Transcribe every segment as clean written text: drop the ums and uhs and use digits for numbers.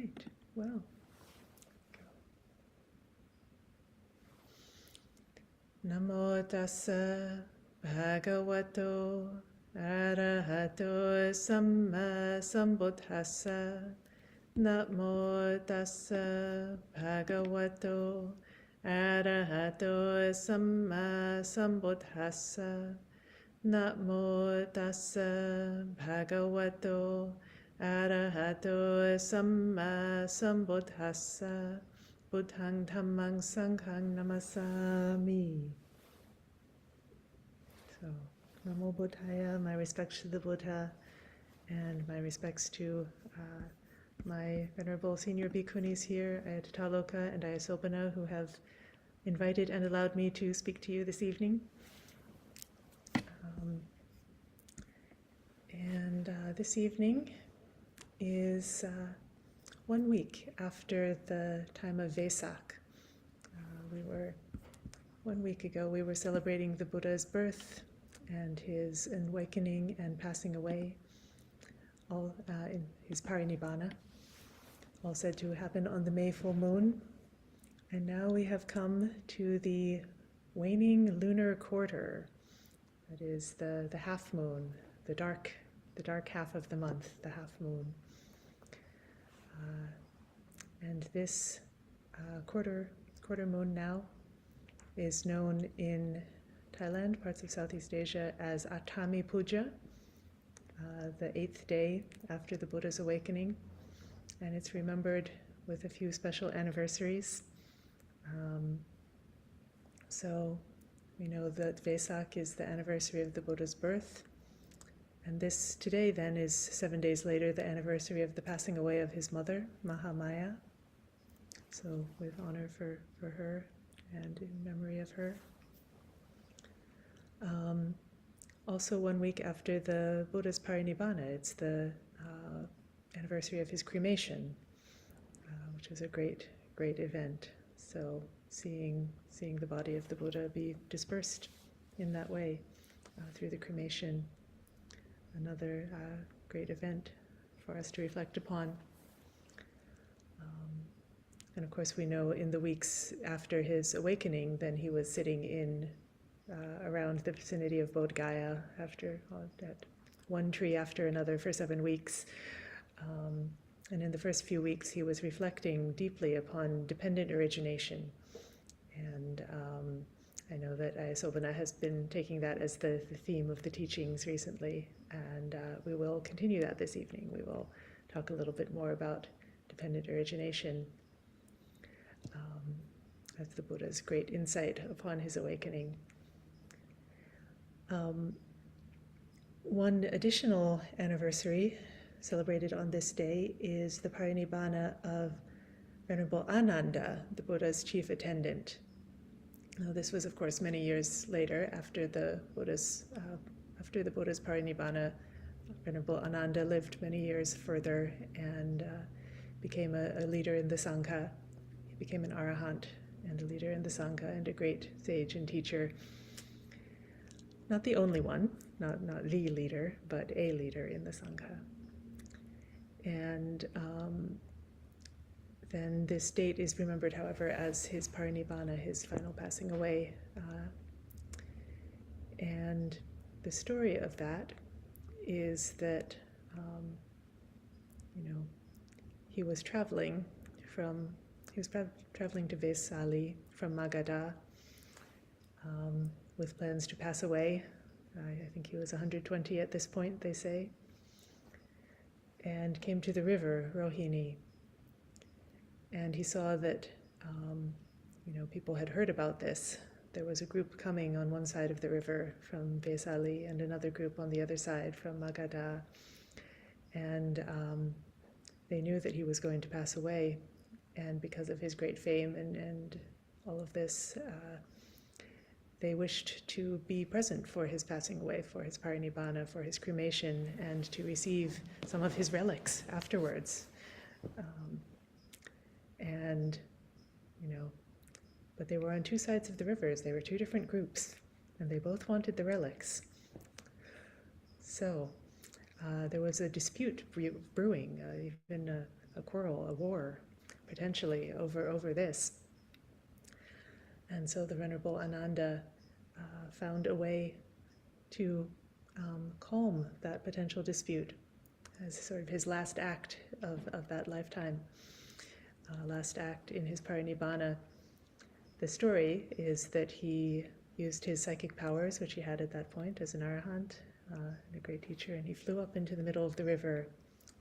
right, well. Namo tassa bhagavato arahato samma sambuddhassa. Namo tassa bhagavato arahato samma sambuddhassa. Namo tassa bhagavato arahato samma sambuddhassa. Buddhang dhammang sanghang namasami. So, Namo Buddhaya, my respects to the Buddha, and my respects to my Venerable Senior Bhikkhunis here at Taloka and Ayasobana, who have invited and allowed me to speak to you this evening. This evening is 1 week after the time of Vesak. 1 week ago, we were celebrating the Buddha's birth and his awakening and passing away, all in his Parinibbana, all said to happen on the May full moon. And now we have come to the waning lunar quarter. That is the half moon, the dark half of the month, the half moon. And this quarter moon now is known in Thailand, parts of Southeast Asia, as Aṭṭhāmi Puja, the 8th day after the Buddha's awakening. And it's remembered with a few special anniversaries. So we know that Vesak is the anniversary of the Buddha's birth. And this today then is 7 days later, the anniversary of the passing away of his mother, Maha Maya. So with honor for her and in memory of her. Also 1 week after the Buddha's Parinibbana, it's the anniversary of his cremation, which was a great event. So seeing the body of the Buddha be dispersed in that way through the cremation, another great event for us to reflect upon. And of course we know in the weeks after his awakening, then he was sitting in around the vicinity of Bodh Gaya after at one tree after another for 7 weeks. And in the first few weeks he was reflecting deeply upon dependent origination. And I know that Ayasobana has been taking that as the theme of the teachings recently, and we will continue that this evening. We will talk a little bit more about dependent origination as the Buddha's great insight upon his awakening. One additional anniversary celebrated on this day is the Parinibbana of Venerable Ananda, the Buddha's chief attendant. Now, this was, of course, many years later after the Buddha's Parinibbana. Venerable Ananda lived many years further and became a leader in the Sangha. He became an arahant and a leader in the Sangha and a great sage and teacher. Not the only one, not the leader, but a leader in the Sangha. And then this date is remembered, however, as his Parinibbana, his final passing away. And the story of that is that, he was traveling to Vesali from Magadha with plans to pass away. I think he was 120 at this point, they say, and came to the river, Rohini. And he saw that, people had heard about this. There was a group coming on one side of the river from Vesali and another group on the other side from Magadha. And they knew that he was going to pass away. And because of his great fame and all of this, they wished to be present for his passing away, for his Parinibbana, for his cremation, and to receive some of his relics afterwards. But they were on two sides of the rivers. They were two different groups, and they both wanted the relics. So there was a dispute brewing, even a a quarrel, a war, potentially over this. And so the Venerable Ananda found a way to calm that potential dispute as sort of his last act of that lifetime, last act in his Parinibbana. The story is that he used his psychic powers, which he had at that point as an arahant, and a great teacher, and he flew up into the middle of the river.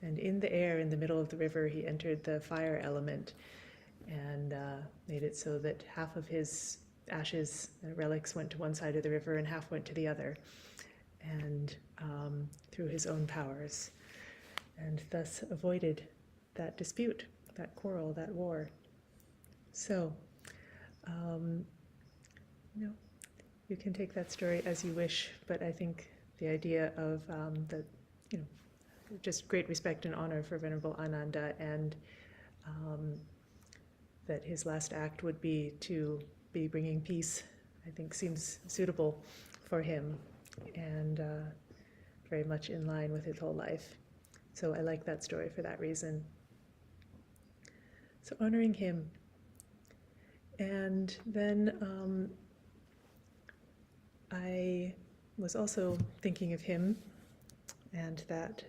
And in the air, in the middle of the river, he entered the fire element and made it so that half of his ashes, relics, went to one side of the river and half went to the other, and through his own powers, and thus avoided that dispute, that quarrel, that war. So, you can take that story as you wish, but I think the idea of just great respect and honor for Venerable Ananda, and that his last act would be to be bringing peace, I think seems suitable for him, and very much in line with his whole life. So I like that story for that reason. So honoring him. And then I was also thinking of him and that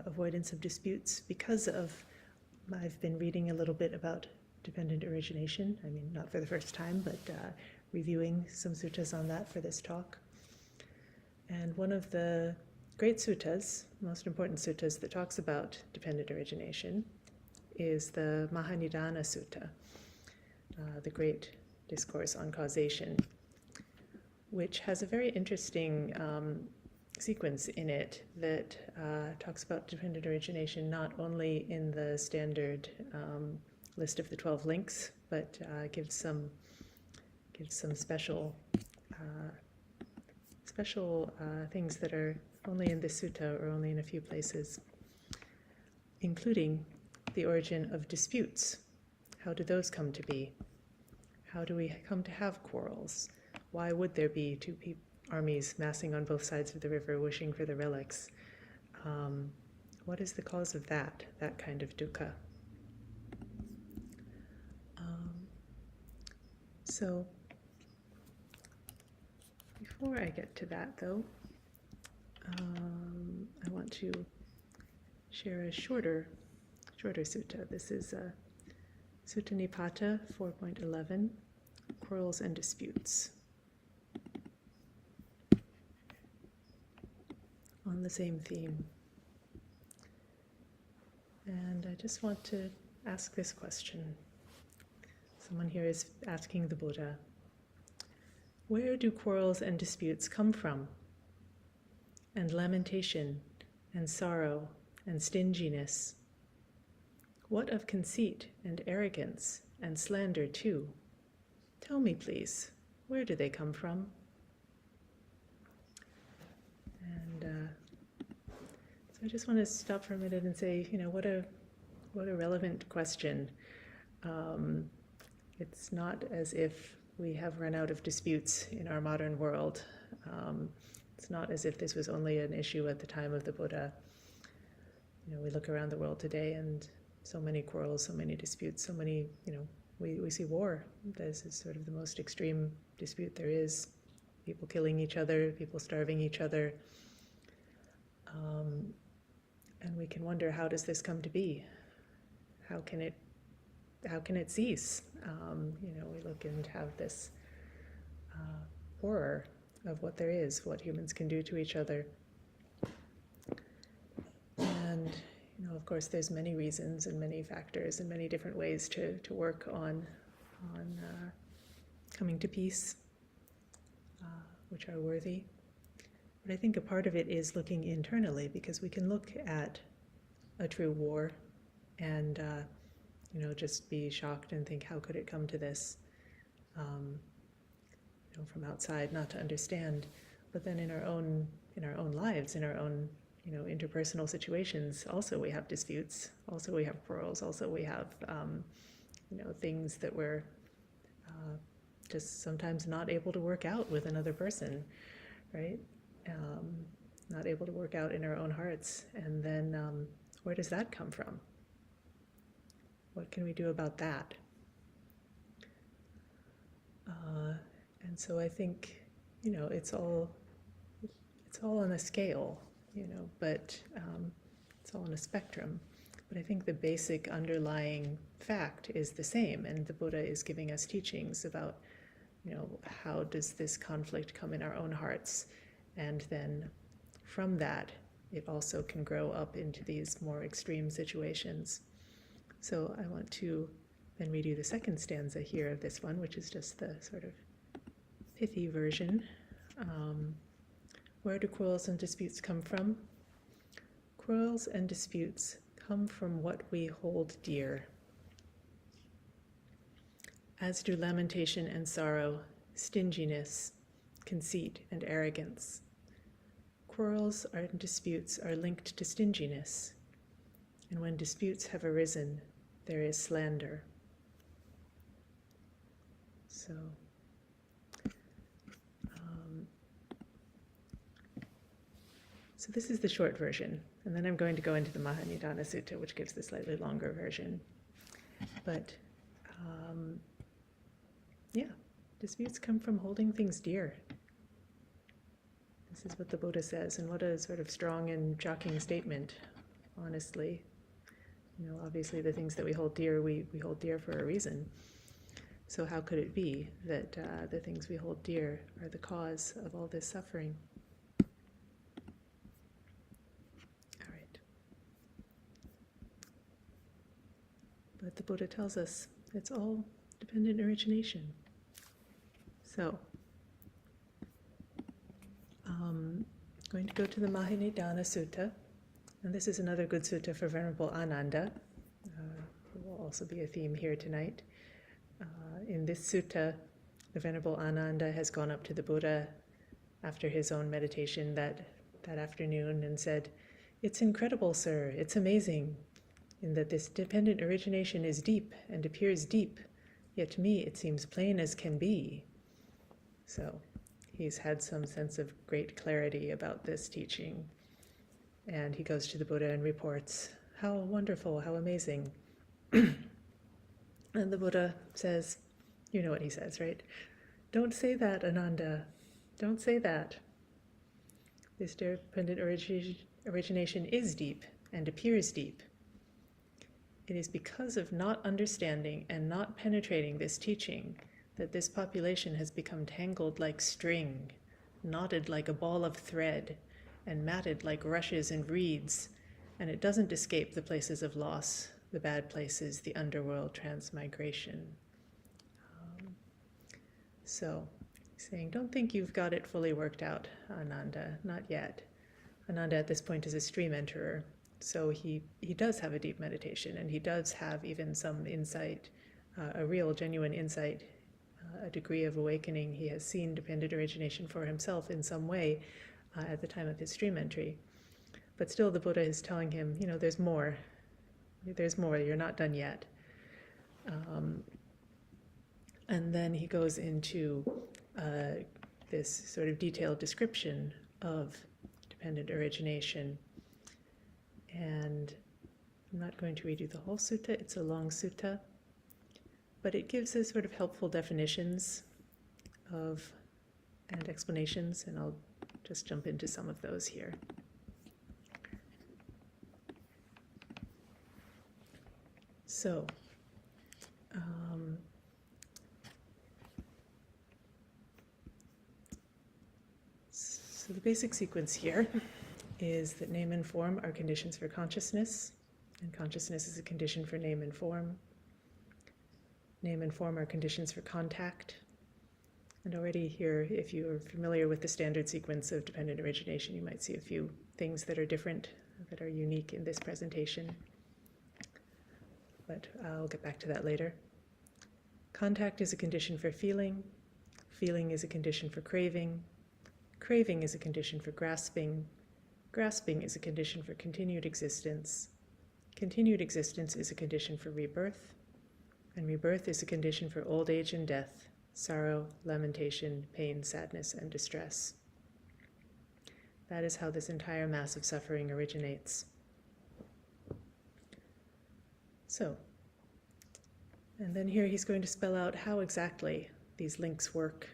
avoidance of disputes because I've been reading a little bit about dependent origination. I mean, not for the first time, but reviewing some suttas on that for this talk. And one of the great suttas, most important suttas that talks about dependent origination, is the Maha Maya Sutta, the great discourse on causation, which has a very interesting sequence in it that talks about dependent origination not only in the standard list of the 12 links, but gives some special things that are only in this sutta or only in a few places, including the origin of disputes. How do those come to be? How do we come to have quarrels? Why would there be two armies massing on both sides of the river wishing for the relics? What is the cause of that kind of dukkha? So before I get to that, though, I want to share a shorter sutta. This is Sutta Nipata 4.11, Quarrels and Disputes, on the same theme. And I just want to ask this question. Someone here is asking the Buddha, where do quarrels and disputes come from? And lamentation, and sorrow, and stinginess? What of conceit, and arrogance, and slander too? Tell me, please, where do they come from? And so I just want to stop for a minute and say, what a relevant question. It's not as if we have run out of disputes in our modern world. It's not as if this was only an issue at the time of the Buddha. We look around the world today and so many quarrels, so many disputes, so many, we see war. This is sort of the most extreme dispute there is. People killing each other, people starving each other. And we can wonder, how does this come to be? How can it cease? We look and have this horror of what there is, what humans can do to each other. And, of course, there's many reasons and many factors and many different ways to work on coming to peace, which are worthy. But I think a part of it is looking internally, because we can look at a true war and just be shocked and think, how could it come to this? From outside, not to understand. But then in our own lives, in our own interpersonal situations, also we have disputes. Also we have quarrels. Also we have things that we're just sometimes not able to work out with another person, right? Not able to work out in our own hearts. And then where does that come from? What can we do about that? And so I think, it's all on a scale, but it's all on a spectrum. But I think the basic underlying fact is the same, and the Buddha is giving us teachings about, how does this conflict come in our own hearts, and then from that, it also can grow up into these more extreme situations. So I want to then read you the second stanza here of this one, which is just the sort of pithy version. Where do quarrels and disputes come from? Quarrels and disputes come from what we hold dear. As do lamentation and sorrow, stinginess, conceit, and arrogance. Quarrels and disputes are linked to stinginess, and when disputes have arisen, there is slander. So this is the short version, and then I'm going to go into the Maha Maya Sutta, which gives the slightly longer version. But disputes come from holding things dear. This is what the Buddha says, and what a sort of strong and shocking statement, honestly. Obviously the things that we hold dear, we hold dear for a reason. So how could it be that the things we hold dear are the cause of all this suffering? All right. But the Buddha tells us it's all dependent origination. So, going to go to the Maha Maya Sutta, and this is another good sutta for Venerable Ananda, who will also be a theme here tonight. In this sutta, the Venerable Ananda has gone up to the Buddha after his own meditation that afternoon and said, "It's incredible, sir, it's amazing, in that this dependent origination is deep and appears deep, yet to me it seems plain as can be." So he's had some sense of great clarity about this teaching. And he goes to the Buddha and reports, "How wonderful, how amazing." And the Buddha says, you know what he says, right? "Don't say that, Ananda. Don't say that. This dependent origination is deep and appears deep. It is because of not understanding and not penetrating this teaching that this population has become tangled like string, knotted like a ball of thread, and matted like rushes and reeds, and it doesn't escape the places of loss, the bad places, the underworld, transmigration." So he's saying, don't think you've got it fully worked out, Ananda, not yet. Ananda at this point is a stream enterer, so he does have a deep meditation, and he does have even some insight, a real genuine insight, a degree of awakening. He has seen dependent origination for himself in some way at the time of his stream entry. But still the Buddha is telling him, there's more, you're not done yet. And then he goes into this sort of detailed description of dependent origination. And I'm not going to read you the whole sutta, it's a long sutta, but it gives us sort of helpful definitions and explanations, and I'll just jump into some of those here. So, so the basic sequence here is that name and form are conditions for consciousness, and consciousness is a condition for name and form. Name and form are conditions for contact. And already here, if you're familiar with the standard sequence of dependent origination, you might see a few things that are different, that are unique in this presentation. But I'll get back to that later. Contact is a condition for feeling. Feeling is a condition for craving. Craving is a condition for grasping. Grasping is a condition for continued existence. Continued existence is a condition for rebirth. And rebirth is a condition for old age and death, sorrow, lamentation, pain, sadness, and distress. That is how this entire mass of suffering originates. So, And then here he's going to spell out how exactly these links work.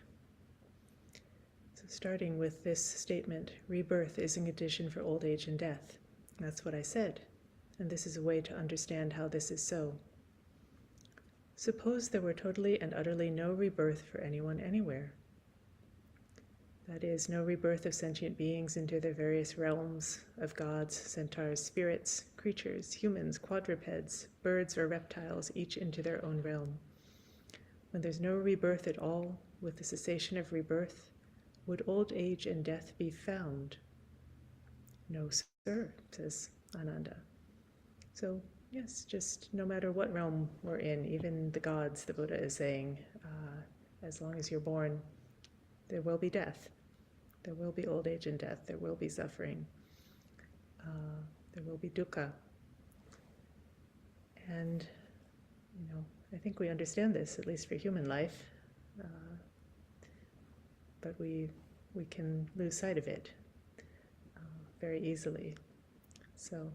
So starting with this statement, rebirth is a condition for old age and death. That's what I said, and this is a way to understand how this is so. Suppose there were totally and utterly no rebirth for anyone anywhere. That is, no rebirth of sentient beings into their various realms of gods, centaurs, spirits, creatures, humans, quadrupeds, birds or reptiles, each into their own realm. When there's no rebirth at all, with the cessation of rebirth, would old age and death be found? No, sir, says Ananda. So, yes, just no matter what realm we're in, even the gods, the Buddha is saying, as long as you're born, there will be death. There will be old age and death. There will be suffering. There will be dukkha. And, I think we understand this, at least for human life. But we can lose sight of it very easily. So,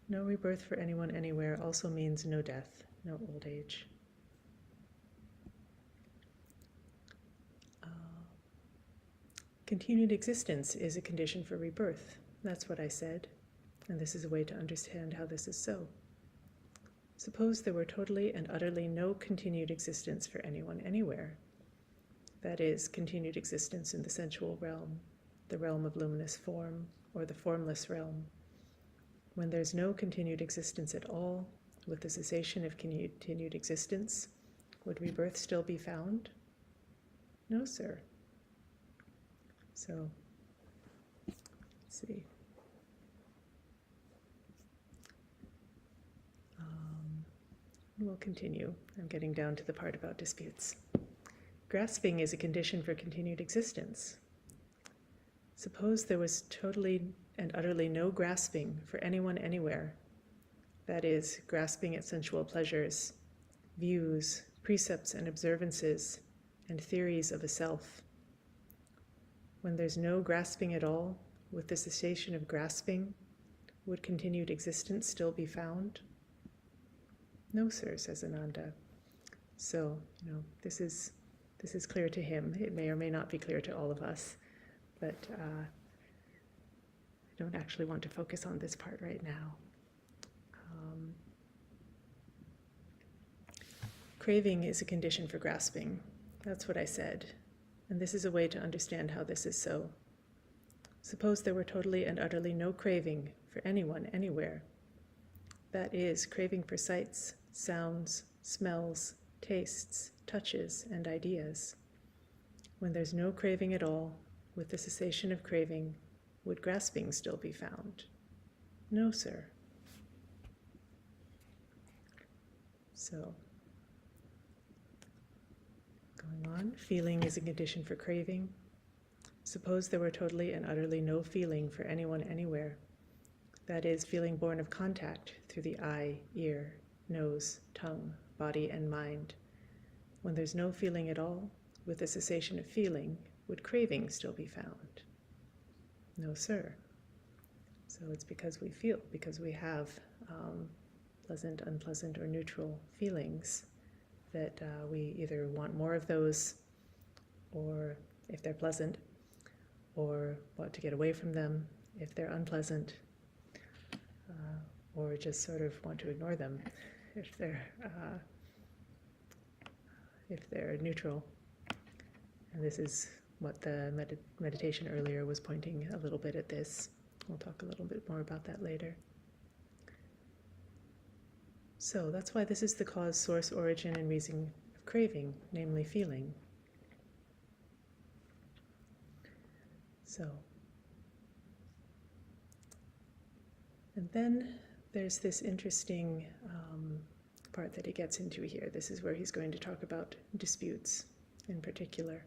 no rebirth for anyone anywhere also means no death, no old age. Continued existence is a condition for rebirth. That's what I said, and this is a way to understand how this is so. Suppose there were totally and utterly no continued existence for anyone anywhere. That is, continued existence in the sensual realm, the realm of luminous form, or the formless realm. When there's no continued existence at all, with the cessation of continued existence, would rebirth still be found? No, sir. So, let's see. We'll continue. I'm getting down to the part about disputes. Grasping is a condition for continued existence. Suppose there was totally and utterly no grasping for anyone anywhere. That is, grasping at sensual pleasures, views, precepts and observances, and theories of a self. When there's no grasping at all, with the cessation of grasping, would continued existence still be found? No, sir, says Ananda. So, this is clear to him. It may or may not be clear to all of us, but I don't actually want to focus on this part right now. Craving is a condition for grasping. That's what I said. And this is a way to understand how this is so. Suppose there were totally and utterly no craving for anyone, anywhere. That is, craving for sights, sounds, smells, tastes, touches, and ideas. When there's no craving at all, with the cessation of craving, would grasping still be found? No, sir. So, going on, feeling is a condition for craving. Suppose there were totally and utterly no feeling for anyone anywhere. That is, feeling born of contact through the eye, ear, nose, tongue, body, and mind. When there's no feeling at all, with the cessation of feeling, would craving still be found? No, sir. So it's because we feel, because we have pleasant, unpleasant, or neutral feelings that we either want more of those, or if they're pleasant, or want to get away from them if they're unpleasant, or just sort of want to ignore them if they're neutral. And this is what the meditation earlier was pointing a little bit at this. We'll talk a little bit more about that later. So that's why this is the cause, source, origin, and reason of craving, namely feeling. So, and then there's this interesting part that he gets into here. This is where he's going to talk about disputes in particular,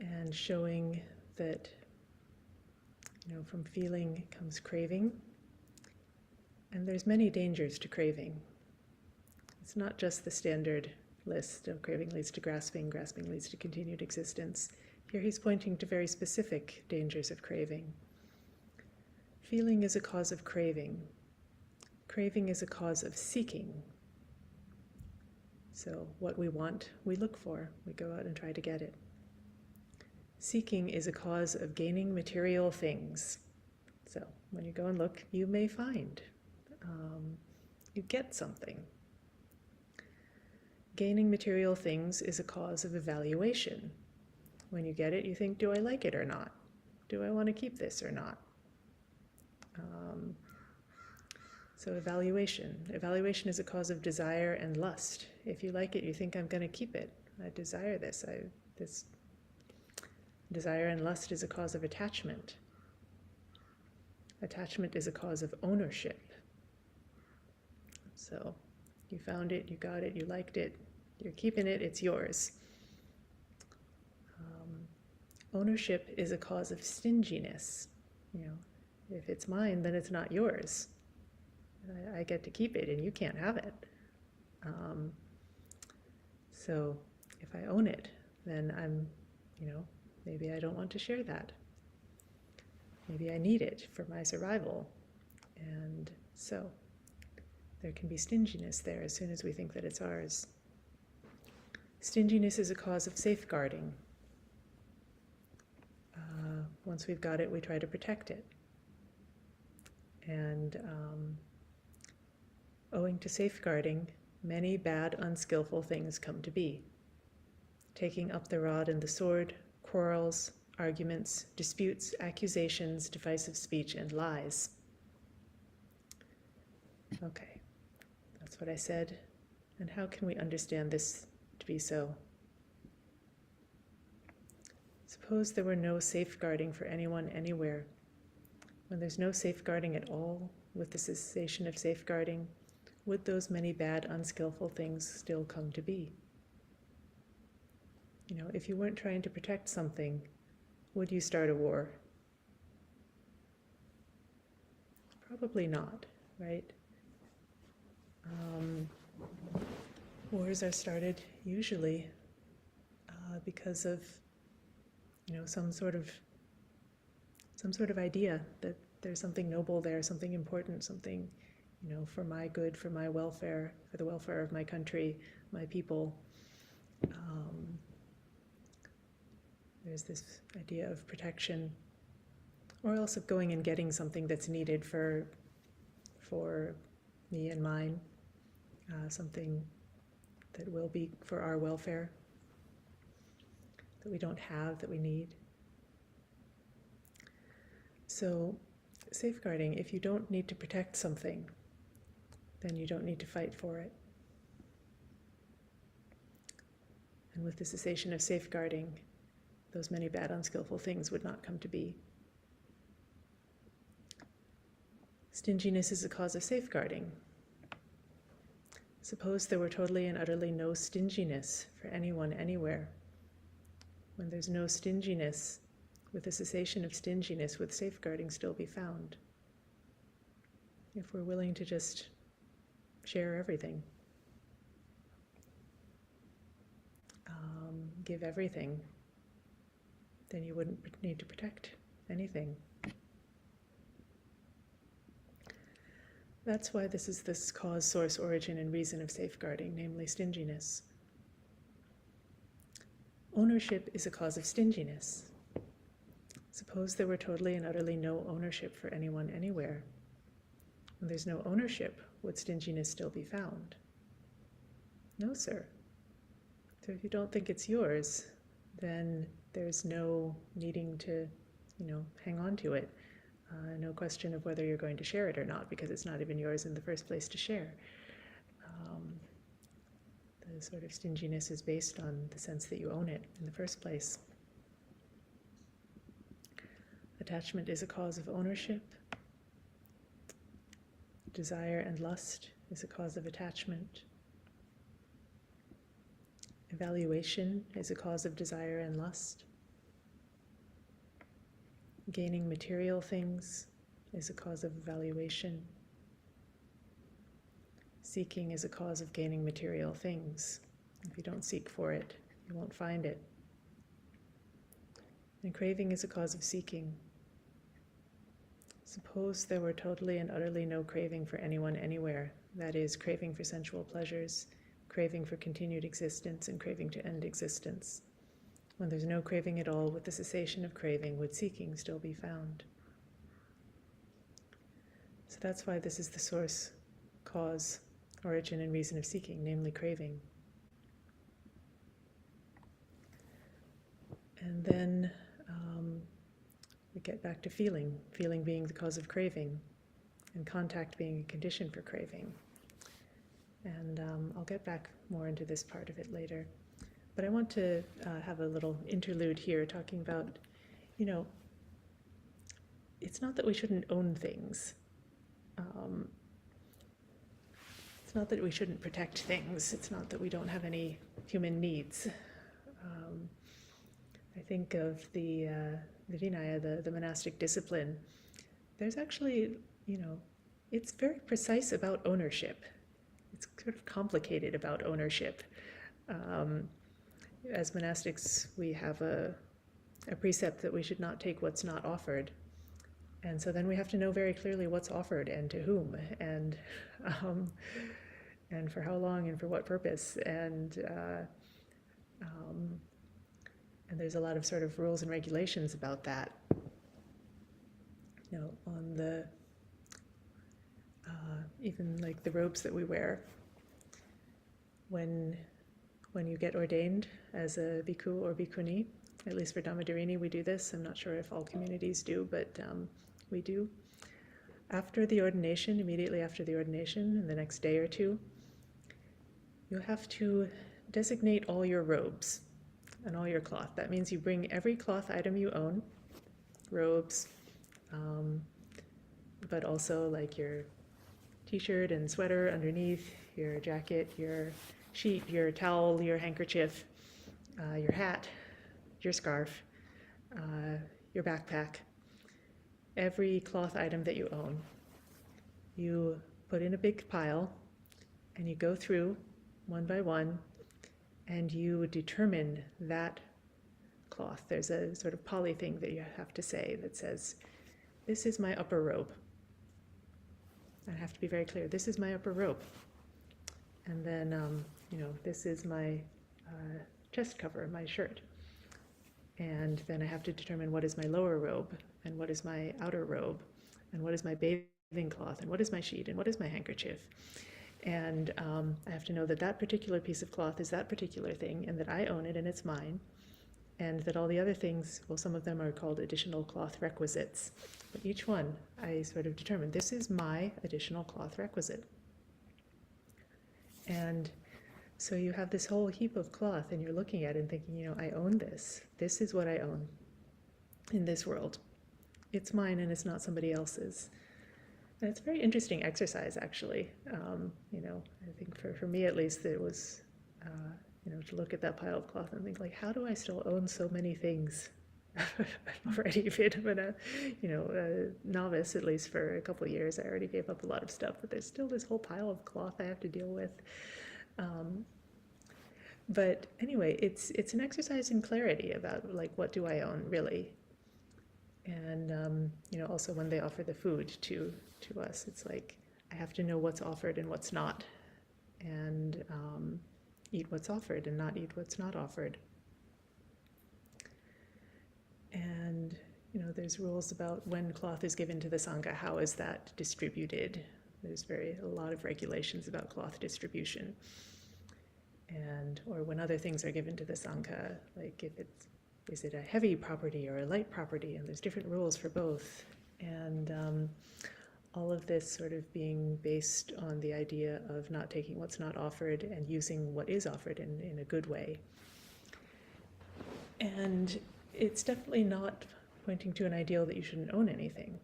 and showing that, from feeling comes craving, and there's many dangers to craving. It's not just the standard list of craving leads to grasping, grasping leads to continued existence. Here he's pointing to very specific dangers of craving. Feeling is a cause of craving. Craving is a cause of seeking. So what we want, we look for. We go out and try to get it. Seeking is a cause of gaining material things. So when you go and look, you may find. You get something. Gaining material things is a cause of evaluation. When you get it, you think, do I like it or not? Do I want to keep this or not? So evaluation. Evaluation is a cause of desire and lust. If you like it, you think, I'm going to keep it. I desire this. This desire and lust is a cause of attachment. Attachment is a cause of ownership. So you found it, you got it, you liked it, you're keeping it, it's yours. Ownership is a cause of stinginess. If it's mine, then it's not yours. I get to keep it and you can't have it. So if I own it, then I'm, maybe I don't want to share that. Maybe I need it for my survival. And so there can be stinginess there as soon as we think that it's ours. Stinginess is a cause of safeguarding. Once we've got it, we try to protect it. And owing to safeguarding, many bad, unskillful things come to be. Taking up the rod and the sword, quarrels, arguments, disputes, accusations, divisive speech, and lies. Okay, that's what I said. And how can we understand this to be so? Suppose there were no safeguarding for anyone anywhere. When there's no safeguarding at all, with the cessation of safeguarding, would those many bad, unskillful things still come to be? If you weren't trying to protect something, would you start a war? Probably not, right? Wars are started usually because of, some sort of idea that there's something noble there, something important, something, for my good, for my welfare, for the welfare of my country, my people. There's this idea of protection, or else of going and getting something that's needed for me and mine, something that will be for our welfare, that we don't have, that we need. So, safeguarding, if you don't need to protect something, then you don't need to fight for it. And with the cessation of safeguarding, those many bad, unskillful things would not come to be. Stinginess is a cause of safeguarding. Suppose there were totally and utterly no stinginess for anyone anywhere. When there's no stinginess, with the cessation of stinginess, would safeguarding still be found? If we're willing to just share everything, give everything, then you wouldn't need to protect anything. That's why this is this cause, source, origin, and reason of safeguarding, namely stinginess. Ownership is a cause of stinginess. Suppose there were totally and utterly no ownership for anyone anywhere. When there's no ownership, would stinginess still be found? No, sir. So if you don't think it's yours, then there's no needing to, hang on to it. No question of whether you're going to share it or not, because it's not even yours in the first place to share. The sort of stinginess is based on the sense that you own it in the first place. Attachment is a cause of ownership. Desire and lust is a cause of attachment. Evaluation is a cause of desire and lust. Gaining material things is a cause of evaluation. Seeking is a cause of gaining material things. If you don't seek for it, you won't find it. And craving is a cause of seeking. Suppose there were totally and utterly no craving for anyone anywhere, that is, craving for sensual pleasures, craving for continued existence, and craving to end existence. When there's no craving at all, with the cessation of craving, would seeking still be found? So that's why this is the source, cause, origin, and reason of seeking, namely craving. And then we get back to feeling, feeling being the cause of craving, and contact being a condition for craving. And I'll get back more into this part of it later. But I want to have a little interlude here talking about, it's not that we shouldn't own things. It's not that we shouldn't protect things. It's not that we don't have any human needs. I think of the Vinaya, the monastic discipline. There's actually, it's very precise about ownership. It's sort of complicated about ownership. As monastics, we have a precept that we should not take what's not offered. And so then we have to know very clearly what's offered and to whom, and for how long and for what purpose. And there's a lot of sort of rules and regulations about that. On the even like the robes that we wear. When you get ordained as a bhikkhu or bhikkhuni, at least for Dhammadharini we do this. I'm not sure if all communities do, but we do. After the ordination, immediately after the ordination, in the next day or two, you have to designate all your robes and all your cloth. That means you bring every cloth item you own, robes, but also like your t-shirt and sweater underneath, your jacket, your sheet, your towel, your handkerchief, your hat, your scarf, your backpack, every cloth item that you own. You put in a big pile and you go through one by one and you determine that cloth. There's a sort of Pali thing that you have to say that says, this is my upper robe. I have to be very clear, this is my upper robe. And then, this is my chest cover, my shirt. And then I have to determine what is my lower robe, and what is my outer robe, and what is my bathing cloth, and what is my sheet, and what is my handkerchief. And I have to know that that particular piece of cloth is that particular thing, and that I own it and it's mine. And that all the other things, well, some of them are called additional cloth requisites. But each one, I sort of determine, this is my additional cloth requisite. And so you have this whole heap of cloth, and you're looking at it and thinking, I own this. This is what I own in this world. It's mine and it's not somebody else's. And it's a very interesting exercise, actually. I think for me at least, it was, to look at that pile of cloth and think, like, how do I still own so many things? I've already been a novice, at least for a couple of years. I already gave up a lot of stuff, but there's still this whole pile of cloth I have to deal with. But anyway, it's an exercise in clarity about, like, what do I own, really? And, also when they offer the food to us, it's like, I have to know what's offered and what's not, and eat what's offered and not eat what's not offered. And, there's rules about when cloth is given to the Sangha, how is that distributed? There's a lot of regulations about cloth distribution. Or when other things are given to the Sangha, like is it a heavy property or a light property? And there's different rules for both. And all of this sort of being based on the idea of not taking what's not offered and using what is offered in a good way. And it's definitely not pointing to an ideal that you shouldn't own anything.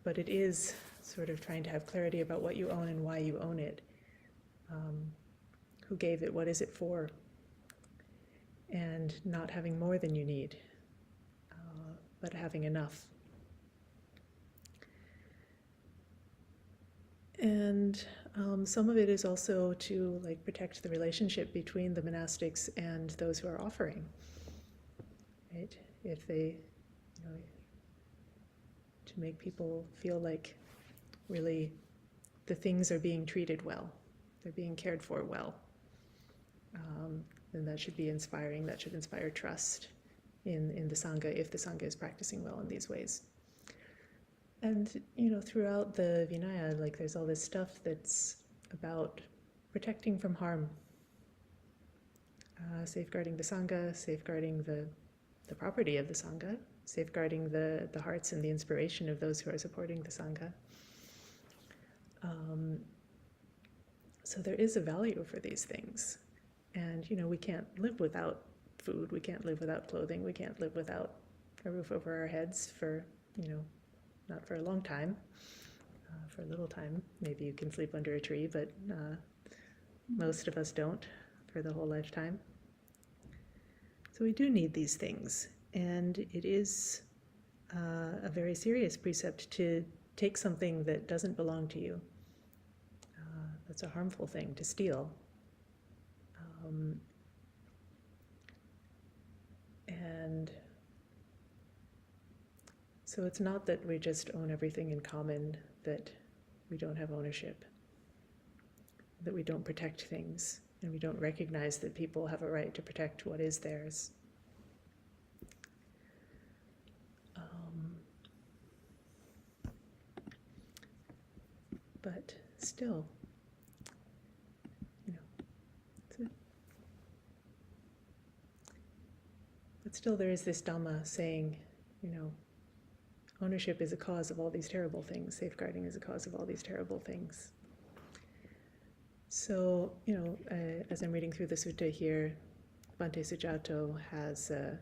But it is sort of trying to have clarity about what you own and why you own it. Who gave it? What is it for? And not having more than you need, but having enough. And some of it is also to protect the relationship between the monastics and those who are offering. Right? If they, to make people feel like really the things are being treated well, they're being cared for well. And that should be inspiring, that should inspire trust in the Sangha, if the Sangha is practicing well in these ways. And, throughout the Vinaya, like there's all this stuff that's about protecting from harm, safeguarding the Sangha, safeguarding the property of the Sangha, safeguarding the hearts and the inspiration of those who are supporting the Sangha. So there is a value for these things. And, we can't live without food, we can't live without clothing, we can't live without a roof over our heads for, not for a long time, for a little time. Maybe you can sleep under a tree, but most of us don't for the whole lifetime. So we do need these things. And it is a very serious precept to take something that doesn't belong to you. That's a harmful thing to steal. And so it's not that we just own everything in common, that we don't have ownership, that we don't protect things, and we don't recognize that people have a right to protect what is theirs. But still, but still there is this Dhamma saying, ownership is a cause of all these terrible things, safeguarding is a cause of all these terrible things. So, as I'm reading through the sutta here, Bhante Sujato has a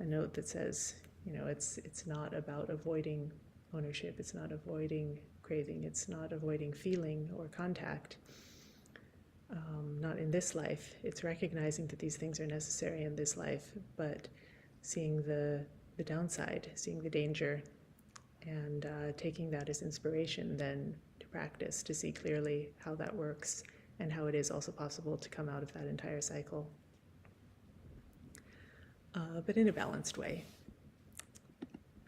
note that says, it's not about avoiding ownership, it's not avoiding craving, it's not avoiding feeling or contact, not in this life. It's recognizing that these things are necessary in this life, but seeing the downside, seeing the danger, and taking that as inspiration then to practice, to see clearly how that works and how it is also possible to come out of that entire cycle, but in a balanced way.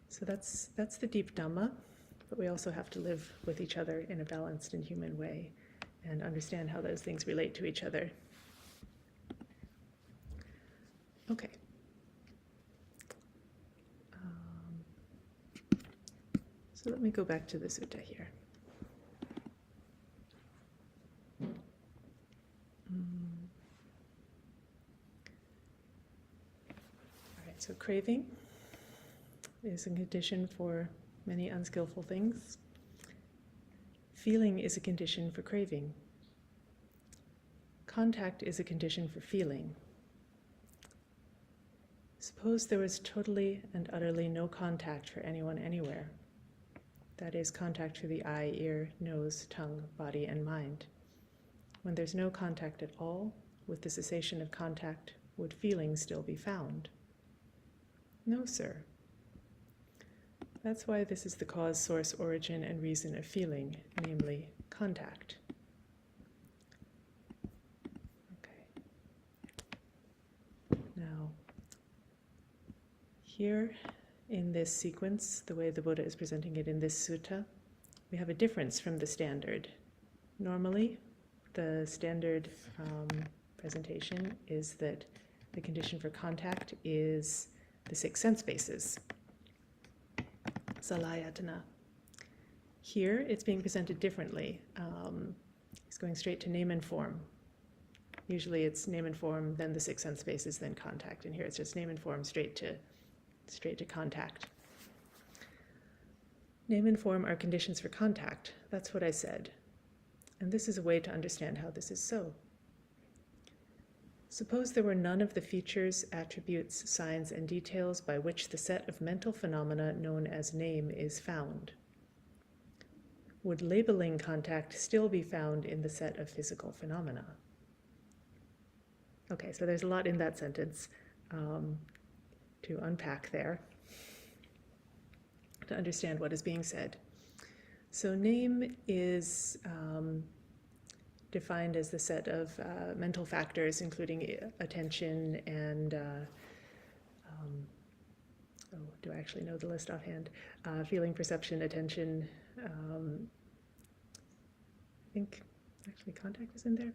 So that's the deep Dhamma, but we also have to live with each other in a balanced and human way and understand how those things relate to each other. Okay. So let me go back to the sutta here. All right, so craving is a condition for many unskillful things. Feeling is a condition for craving. Contact is a condition for feeling. Suppose there was totally and utterly no contact for anyone anywhere. That is, contact through the eye, ear, nose, tongue, body, and mind. When there's no contact at all, with the cessation of contact, would feeling still be found? No, sir. That's why this is the cause, source, origin, and reason of feeling, namely contact. Okay. Now, here in this sequence, the way the Buddha is presenting it in this sutta, we have a difference from the standard. Normally, the standard presentation is that the condition for contact is the 6 sense bases. Salayatana. Here, it's being presented differently. He's going straight to name and form. Usually it's name and form, then the 6 sense bases, then contact. And here it's just name and form, straight to contact. Name and form are conditions for contact. That's what I said. And this is a way to understand how this is so. Suppose there were none of the features, attributes, signs, and details by which the set of mental phenomena known as name is found. Would labeling contact still be found in the set of physical phenomena? Okay, so there's a lot in that sentence to unpack there, to understand what is being said. So name is defined as the set of mental factors, including attention and So do I actually know the list offhand? Feeling, perception, attention. I think actually contact is in there.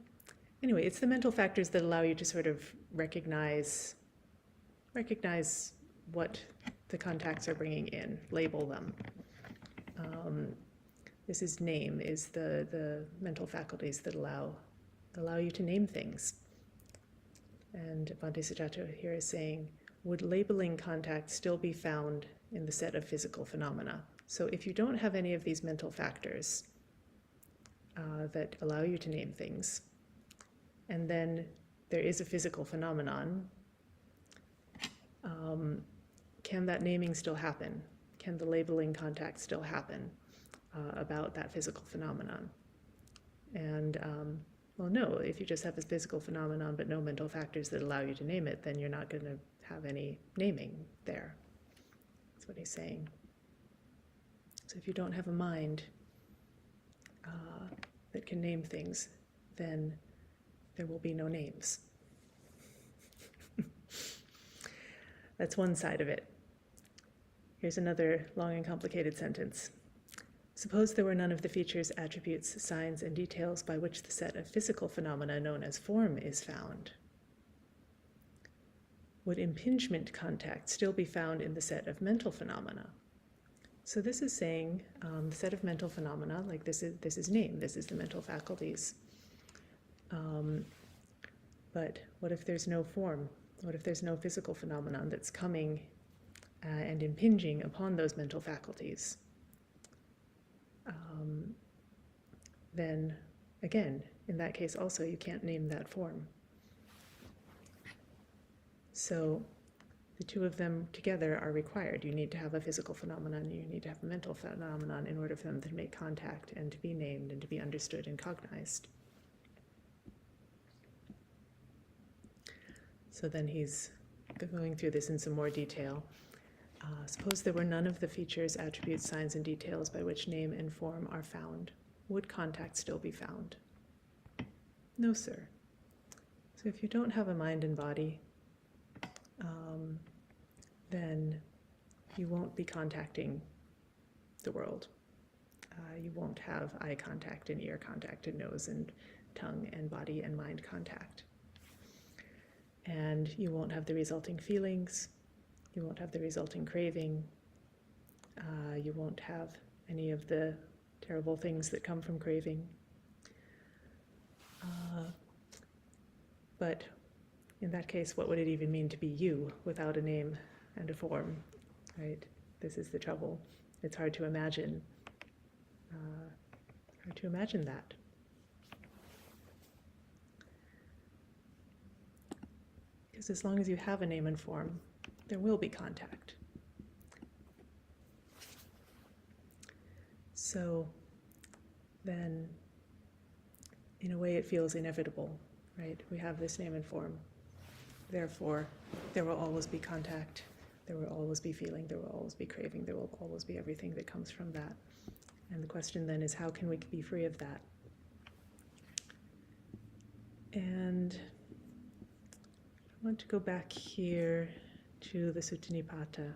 Anyway, it's the mental factors that allow you to sort of recognize what the contacts are bringing in, label them. This is name, is the mental faculties that allow you to name things. And Bodhisatta here is saying, would labeling contact still be found in the set of physical phenomena? So if you don't have any of these mental factors that allow you to name things, and then there is a physical phenomenon, can that naming still happen? Can the labeling contact still happen about that physical phenomenon? And well, no, if you just have this physical phenomenon but no mental factors that allow you to name it, then you're not going to have any naming there. That's what he's saying. So if you don't have a mind that can name things, then there will be no names. That's one side of it. Here's another long and complicated sentence. Suppose there were none of the features, attributes, signs, and details by which the set of physical phenomena known as form is found. Would impingement contact still be found in the set of mental phenomena? So this is saying the set of mental phenomena, like this is name, this is the mental faculties. But what if there's no form? What if there's no physical phenomenon that's coming and impinging upon those mental faculties? Then, again, in that case also, you can't name that form. So the two of them together are required. You need to have a physical phenomenon, you need to have a mental phenomenon in order for them to make contact and to be named and to be understood and cognized. So then he's going through this in some more detail. Suppose there were none of the features, attributes, signs, and details by which name and form are found. Would contact still be found? No, sir. So if you don't have a mind and body, then you won't be contacting the world. You won't have eye contact and ear contact and nose and tongue and body and mind contact. And you won't have the resulting feelings. You won't have the resulting craving. You won't have any of the terrible things that come from craving. But in that case, what would it even mean to be you without a name and a form, right? This is the trouble. It's hard to imagine. That. Because as long as you have a name and form, there will be contact. So then, in a way, it feels inevitable, right? We have this name and form. Therefore, there will always be contact. There will always be feeling. There will always be craving. There will always be everything that comes from that. And the question then is, how can we be free of that? And I want to go back here to the Sutta Nipata.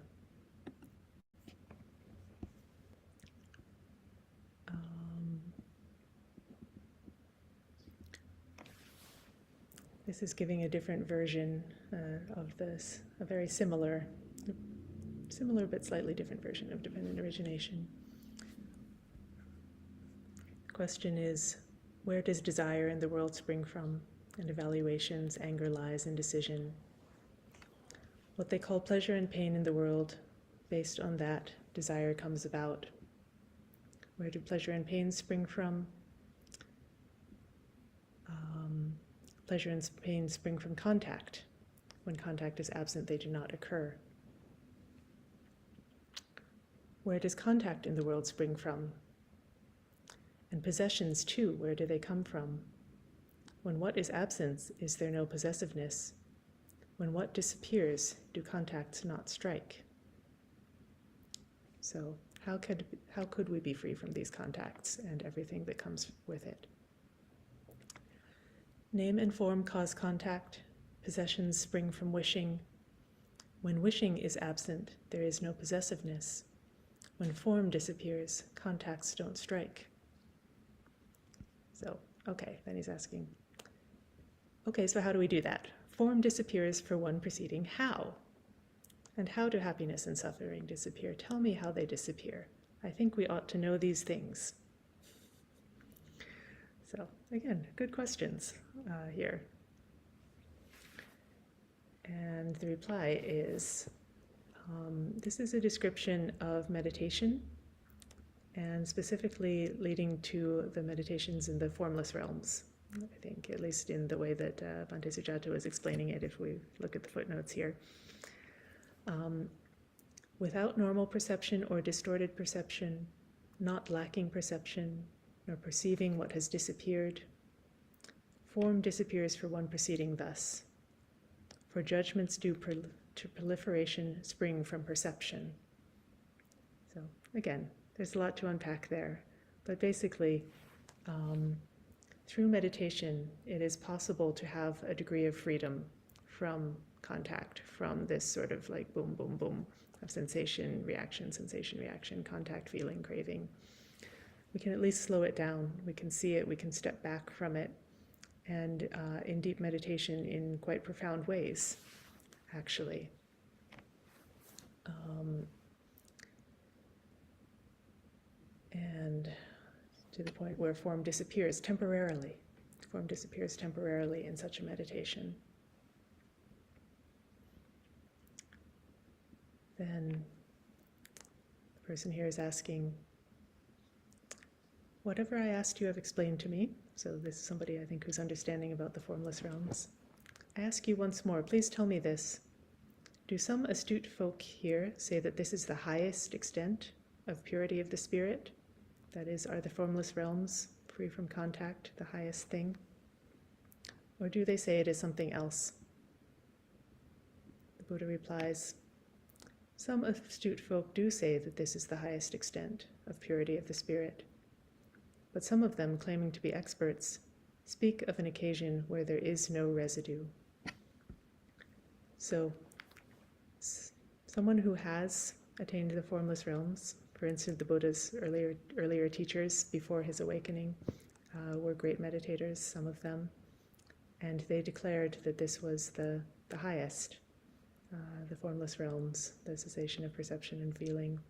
This is giving a different version of this, a very similar but slightly different version of dependent origination. The question is, where does desire in the world spring from? And evaluations, anger, lies, indecision. What they call pleasure and pain in the world, based on that, desire comes about. Where do pleasure and pain spring from? Pleasure and pain spring from contact. When contact is absent, they do not occur. Where does contact in the world spring from? And possessions too, where do they come from? When what is absent, is there no possessiveness? When what disappears, do contacts not strike? So how could we be free from these contacts and everything that comes with it? Name and form cause contact. Possessions spring from wishing. When wishing is absent, there is no possessiveness. When form disappears, contacts don't strike. So, okay, then he's asking, okay, so how do we do that? Form disappears for one proceeding. How? And how do happiness and suffering disappear? Tell me how they disappear. I think we ought to know these things. So, again, good questions here. And the reply is, this is a description of meditation, and specifically leading to the meditations in the formless realms. I think, at least in the way that Bhante Sujata was explaining it, if we look at the footnotes here. Without normal perception or distorted perception, not lacking perception, nor perceiving what has disappeared, form disappears for one proceeding thus. For judgments due to proliferation spring from perception. So again, there's a lot to unpack there. But basically, through meditation, it is possible to have a degree of freedom from contact, from this sort of like boom, boom, boom of sensation, reaction, contact, feeling, craving. We can at least slow it down. We can see it, we can step back from it. And in deep meditation in quite profound ways, actually. And to the point where form disappears temporarily. Form disappears temporarily in such a meditation. Then the person here is asking, whatever I asked you have explained to me. So this is somebody, I think, who's understanding about the formless realms. I ask you once more, please tell me this. Do some astute folk here say that this is the highest extent of purity of the spirit? That is, are the formless realms, free from contact, the highest thing? Or do they say it is something else? The Buddha replies, some astute folk do say that this is the highest extent of purity of the spirit. But some of them, claiming to be experts, speak of an occasion where there is no residue. So, someone who has attained the formless realms, for instance, the Buddha's earlier teachers before his awakening were great meditators, some of them, and they declared that this was the highest, the formless realms, the cessation of perception and feeling.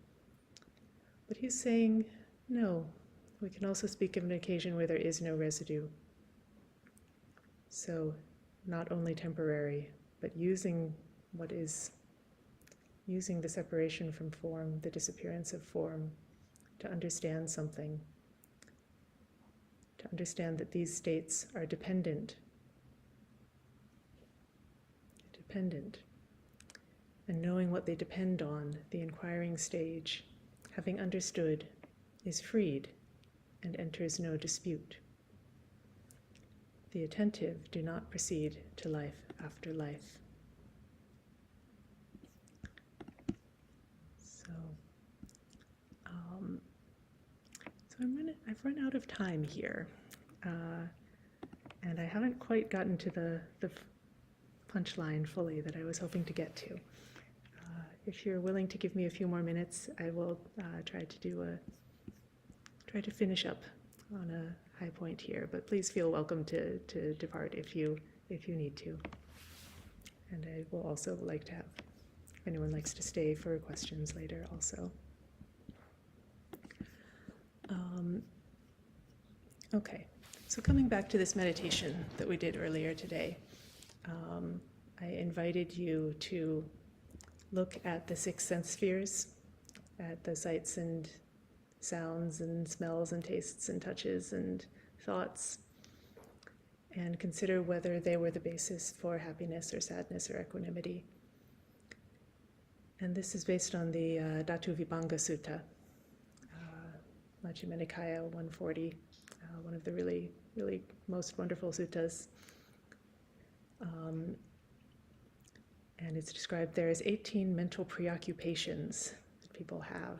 But he's saying, no. We can also speak of an occasion where there is no residue. So, not only temporary, but using the separation from form, the disappearance of form, to understand something, to understand that these states are dependent, and knowing what they depend on, the inquiring stage, having understood, is freed and enters no dispute. The attentive do not proceed to life after life. So I've run out of time here, and I haven't quite gotten to the punchline fully that I was hoping to get to. If you're willing to give me a few more minutes, I will try to finish up on a high point here, but please feel welcome to depart if you need to. And I will also like to have, if anyone likes to stay for questions later also. Okay, so coming back to this meditation that we did earlier today, I invited you to look at the 6 sense spheres, at the sights and sounds and smells and tastes and touches and thoughts, and consider whether they were the basis for happiness or sadness or equanimity. And this is based on the Dhatu Vibhanga Sutta, Majjhima Nikaya 140, one of the really, really most wonderful suttas. And it's described there as 18 mental preoccupations that people have.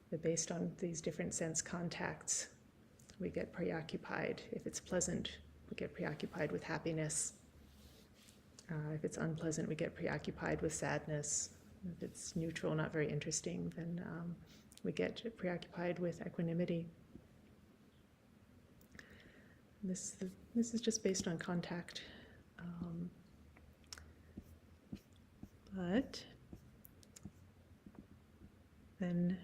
That based on these different sense contacts, we get preoccupied. If it's pleasant, we get preoccupied with happiness. If it's unpleasant, we get preoccupied with sadness. If it's neutral, not very interesting, then we get preoccupied with equanimity. This is just based on contact. But then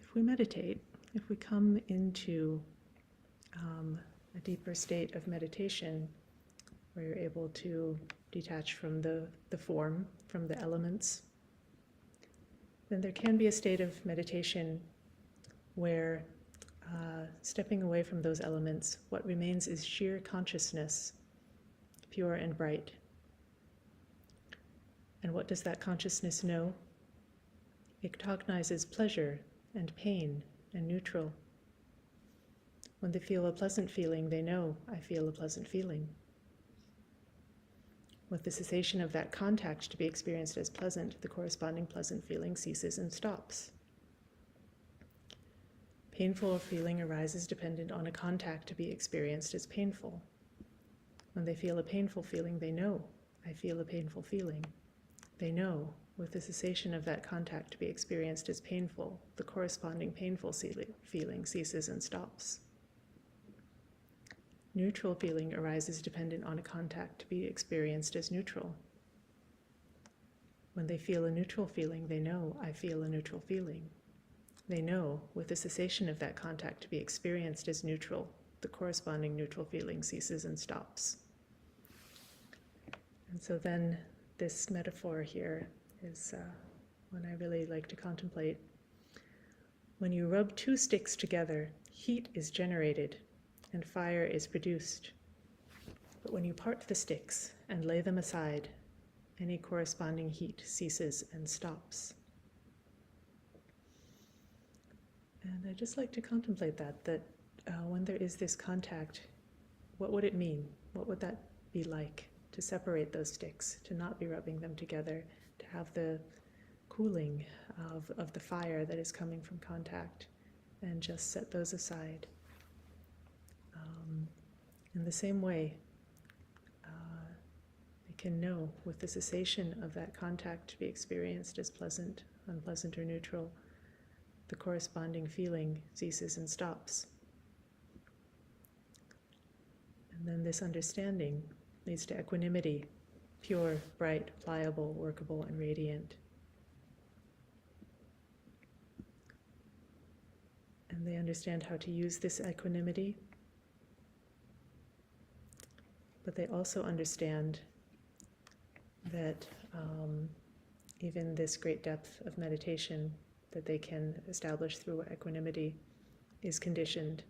if we meditate, if we come into a deeper state of meditation, where you're able to detach from the form, from the elements, then there can be a state of meditation where stepping away from those elements, what remains is sheer consciousness, pure and bright. And what does that consciousness know? It cognizes pleasure and pain and neutral. When they feel a pleasant feeling, they know, I feel a pleasant feeling. With the cessation of that contact to be experienced as pleasant, the corresponding pleasant feeling ceases and stops. Painful feeling arises dependent on a contact to be experienced as painful. When they feel a painful feeling, they know, I feel a painful feeling. They know, with the cessation of that contact to be experienced as painful, the corresponding painful feeling ceases and stops. Neutral feeling arises dependent on a contact to be experienced as neutral. When they feel a neutral feeling, they know, I feel a neutral feeling. They know, with the cessation of that contact to be experienced as neutral, the corresponding neutral feeling ceases and stops. And so then this metaphor here is one I really like to contemplate. When you rub two sticks together, heat is generated and fire is produced. But when you part the sticks and lay them aside, any corresponding heat ceases and stops. And I just like to contemplate that when there is this contact, what would it mean? What would that be like to separate those sticks, to not be rubbing them together, to have the cooling of the fire that is coming from contact, and just set those aside. In the same way, they can know with the cessation of that contact to be experienced as pleasant, unpleasant, or neutral, the corresponding feeling ceases and stops. And then this understanding leads to equanimity, pure, bright, pliable, workable, and radiant. And they understand how to use this equanimity, but they also understand that even this great depth of meditation that they can establish through equanimity is conditioned,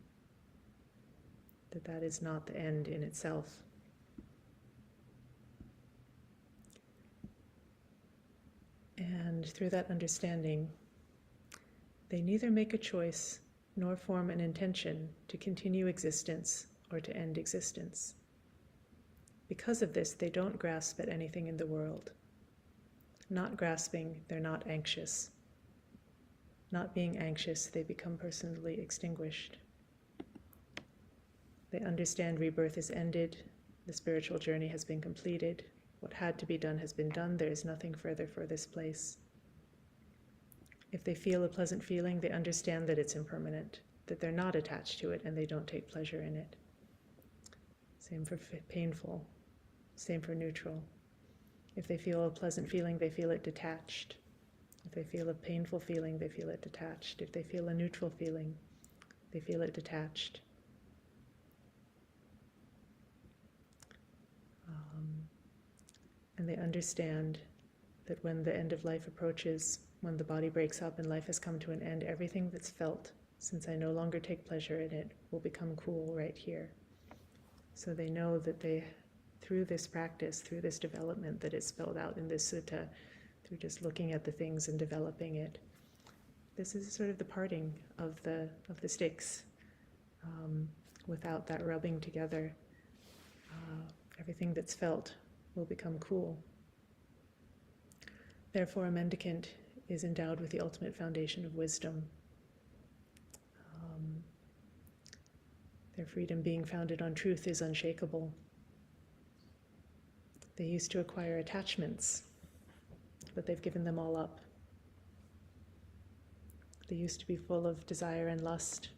that is not the end in itself. And through that understanding, they neither make a choice nor form an intention to continue existence or to end existence. Because of this, they don't grasp at anything in the world. Not grasping, they're not anxious. Not being anxious, they become personally extinguished. They understand rebirth is ended, the spiritual journey has been completed, what had to be done has been done, there is nothing further for this place. If they feel a pleasant feeling, they understand that it's impermanent, that they're not attached to it and they don't take pleasure in it. Same for painful, same for neutral. If they feel a pleasant feeling, they feel it detached. If they feel a painful feeling, they feel it detached. If they feel a neutral feeling, they feel it detached. And they understand that when the end of life approaches, when the body breaks up and life has come to an end, everything that's felt, since I no longer take pleasure in it, will become cool right here. So they know that they, through this practice, through this development that is spelled out in this sutta, through just looking at the things and developing it, this is sort of the parting of the sticks. Without that rubbing together, everything that's felt will become cool. Therefore, a mendicant is endowed with the ultimate foundation of wisdom. Their freedom being founded on truth is unshakable. They used to acquire attachments, but they've given them all up. They used to be full of desire and lust,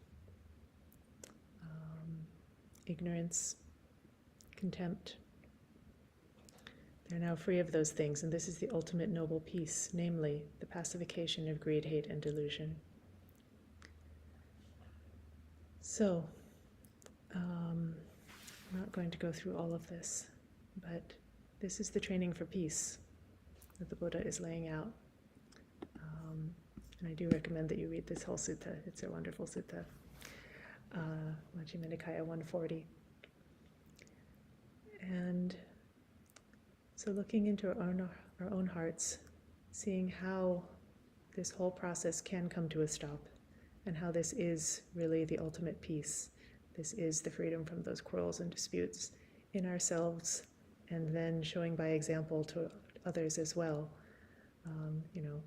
ignorance, contempt. They're now free of those things, and this is the ultimate noble peace, namely the pacification of greed, hate, and delusion. So, I'm not going to go through all of this, but this is the training for peace that the Buddha is laying out. And I do recommend that you read this whole sutta. It's a wonderful sutta. Majjhima Nikaya 140. And so looking into our own hearts, seeing how this whole process can come to a stop, and how this is really the ultimate peace. This is the freedom from those quarrels and disputes in ourselves, and then showing by example to others as well.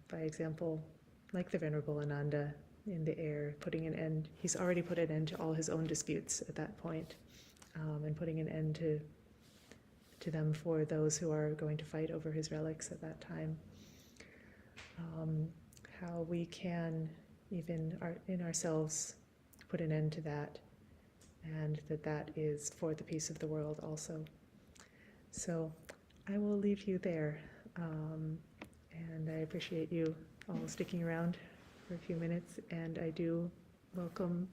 By example, like the Venerable Ananda in the air, putting an end. He's already put an end to all his own disputes at that point, and putting an end to them for those who are going to fight over his relics at that time. How we can, even in ourselves, put an end to that, and that is for the peace of the world also. So I will leave you there, and I appreciate you all sticking around for a few minutes, and I do welcome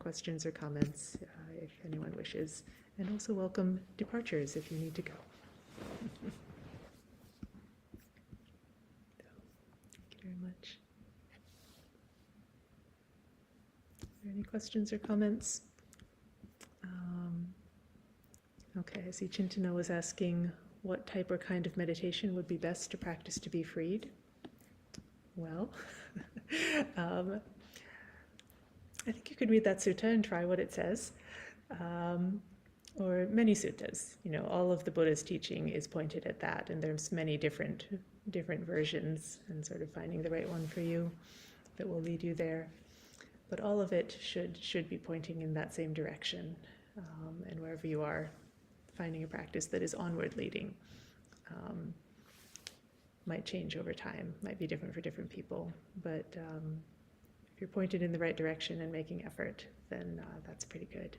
questions or comments if anyone wishes, and also welcome departures if you need to go. Thank you very much. Are there any questions or comments? Okay, I see Chintana was asking what type or kind of meditation would be best to practice to be freed. Well, I think you could read that sutta and try what it says, or many suttas. All of the Buddha's teaching is pointed at that, and there's many different versions, and sort of finding the right one for you that will lead you there. But all of it should be pointing in that same direction, and wherever you are, finding a practice that is onward leading. Might change over time, might be different for different people, but if you're pointed in the right direction and making effort, then that's pretty good.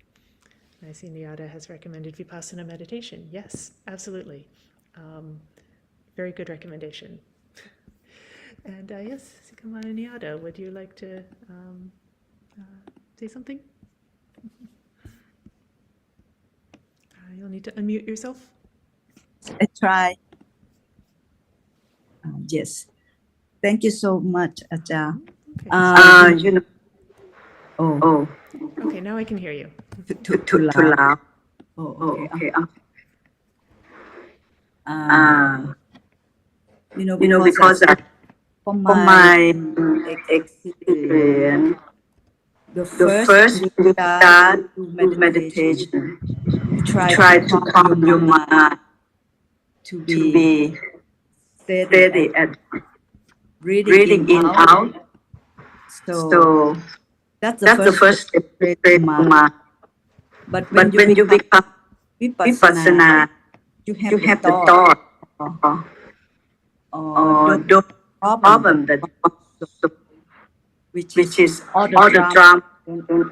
And I see Niyada has recommended Vipassana meditation. Yes, absolutely. Very good recommendation. And yes, Sikamana Niyada, would you like to say something? You'll need to unmute yourself. I try. Yes. Thank you so much, Acha. Okay. Oh. Okay, now I can hear you. Too loud. Oh, okay. Because from my experience, the first you start meditation, try to calm your mind to be steady at breathing in out. So that's the first step, mind. But when you become Vipassana, you have the thought or the problem that which is all the drama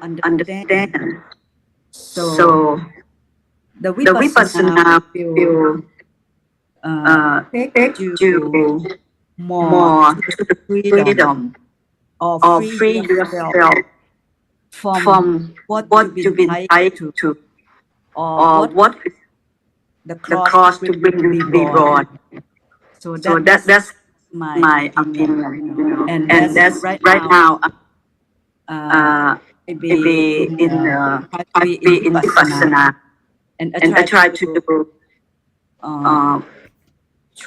and understand. So the Vipassana will take you more to the freedom or free yourself from what you've been tied to, or what the cross to bring you to be born. So that's my opinion, and that's right now. Maybe in Vipassana, and I try to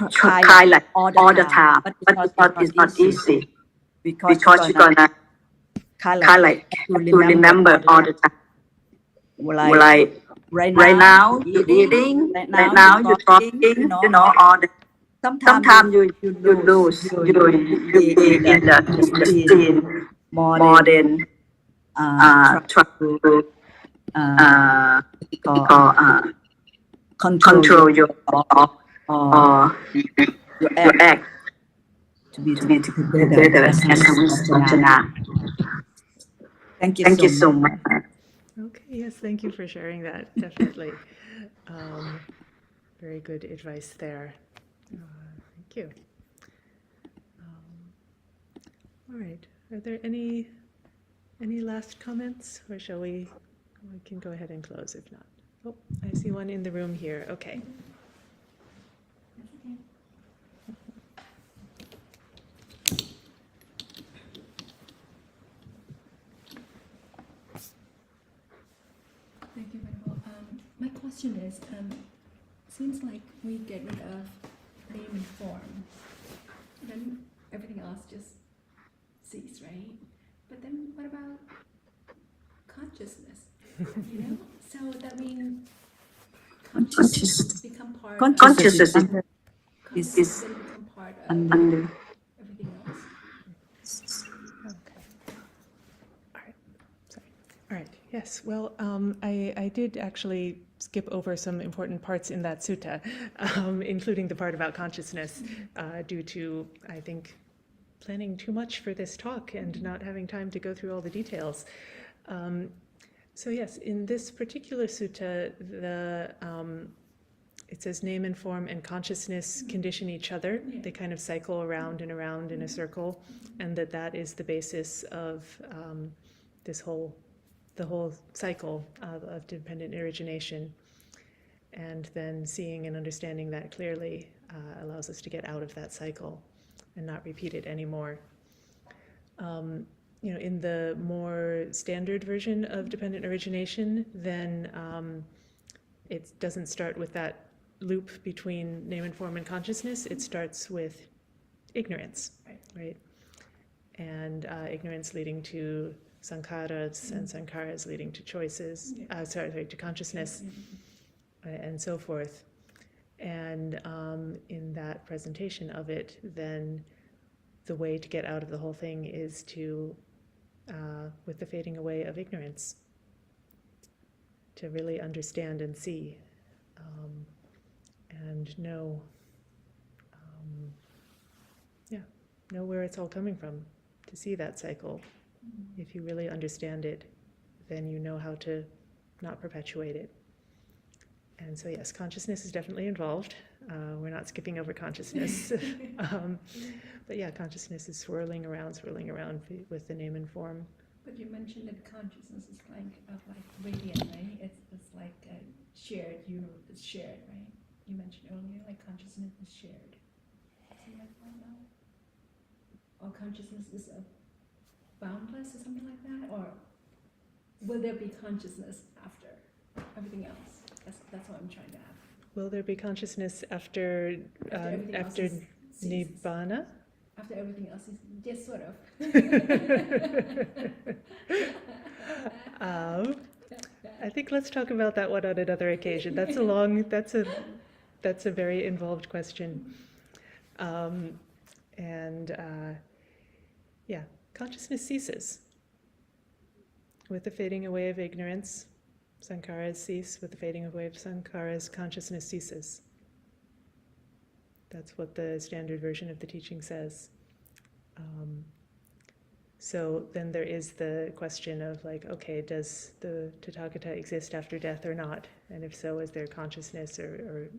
try like all the time, but it's not easy because you're gonna like to remember all the time. Like right now you're eating, right now you're talking, all the. Sometimes you lose, you be in the scene more than try to control your thought or your act to be together as Vajana. Thank you so much. Okay, yes, thank you for sharing that, definitely. Very good advice there. Thank you. All right, are there any last comments, or shall we can go ahead and close if not. Oh, I see one in the room here. Okay. Thank you, Venerable. My question is, seems like we get rid of name and form, then everything else just cease, right? But then what about consciousness? You know, so that means consciousness become part. Consciousness of, consciousness then become part of under. everything else. Okay. All right. Sorry. All right. Yes. Well, I did actually skip over some important parts in that sutta, including the part about consciousness, due to, I think, planning too much for this talk and not having time to go through all the details. So yes, in this particular sutta, it says name and form and consciousness condition each other. Yeah. They kind of cycle around and around in a circle, and that is the basis of the whole cycle of dependent origination. And then seeing and understanding that clearly allows us to get out of that cycle and not repeat it anymore. In the more standard version of dependent origination, then it doesn't start with that loop between name and form and consciousness. It starts with ignorance, right? And ignorance leading to sankharas, and sankharas leading to choices, to consciousness, and so forth. And in that presentation of it, then the way to get out of the whole thing is to, with the fading away of ignorance, to really understand and see, and know where it's all coming from, to see that cycle. If you really understand it, then you know how to not perpetuate it. And so yes, consciousness is definitely involved. We're not skipping over consciousness. But yeah, consciousness is swirling around with the name and form. But you mentioned that consciousness is like radiant, right? It's like shared, it's shared, right? You mentioned earlier, like consciousness is shared. Something like that, no? Or consciousness is boundless or something like that? Or will there be consciousness after everything else? That's what I'm trying to ask. Will there be consciousness after Nibbana? After everything else is just sort of. I think let's talk about that one on another occasion. That's a very involved question. Consciousness ceases with the fading away of ignorance. Sankharas cease. With the fading away of sankharas, consciousness ceases. That's what the standard version of the teaching says. So then there is the question of okay, does the Tathagata exist after death or not? And if so, is there consciousness and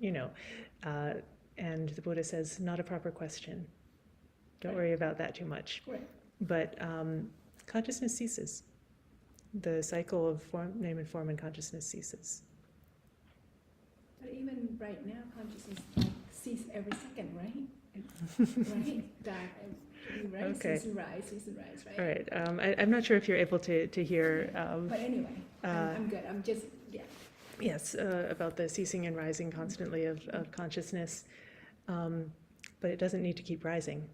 the Buddha says, not a proper question. Don't worry about that too much. Right. But consciousness ceases. The cycle of name and form and consciousness ceases. But even right now, consciousness ceases every second, right? Right? That, right? Okay. Cease and rise, right? All right. I'm not sure if you're able to hear. But anyway, I'm good. I'm just, yeah. Yes, about the ceasing and rising constantly of consciousness. But it doesn't need to keep rising.